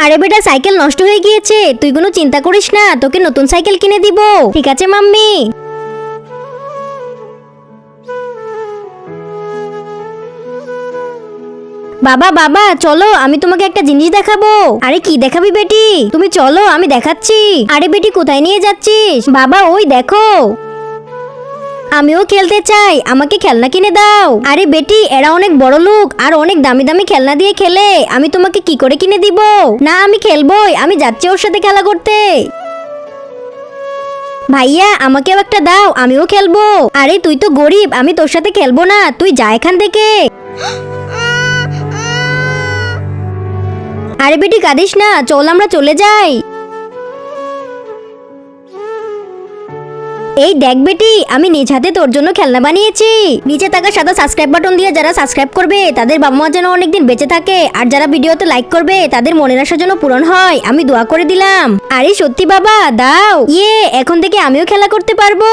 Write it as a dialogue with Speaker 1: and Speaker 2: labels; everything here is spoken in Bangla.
Speaker 1: আরে বেটা, সাইকেল নষ্ট হয়ে গিয়েছে, তুই কোনো চিন্তা করিস না, তোকে নতুন সাইকেল কিনে দিব। ঠিক আছে মাম্মি। বাবা বাবা চলো, আমি তোমাকে একটা জিনিস দেখাবো। আরে কি দেখাবি বেটি? তুমি চলো, আমি দেখাচ্ছি। আরে বেটি, কোথায় নিয়ে যাচ্ছিস? বাবা ওই দেখো। আমিও খেলতে চাই, আমাকে খেলনা কিনে দাও। আরে বেটি, এরা অনেক বড় লোক আর অনেক দামি দামি খেলনা দিয়ে খেলে, আমি তোমাকে কি করে কিনে দিব? না, আমি খেলবোই, আমি যাচ্ছি ওর সাথে খেলা করতে। ভাইয়া আমাকেও একটা দাও, আমিও খেলবো। আরে তুই তো গরিব, আমি তোর সাথে খেলবো না, তুই যা এখান থেকে। আরে বেটি কাঁদিস না, চল আমরা চলে যাই। এই দেখ বেটি, আমি নিজ হাতে তোর জন্য খেলনা বানিয়েছি। নিচে থাকা সাদা সাবস্ক্রাইব বাটন দিয়ে যারা সাবস্ক্রাইব করবে তাদের বাবা মা যেন অনেকদিন বেঁচে থাকে, আর যারা ভিডিওতে লাইক করবে তাদের মনের আশা যেন পূরণ হয়, আমি দোয়া করে দিলাম। আরে সত্যি বাবা, দাও। ইয়ে, এখন থেকে আমিও খেলা করতে পারবো।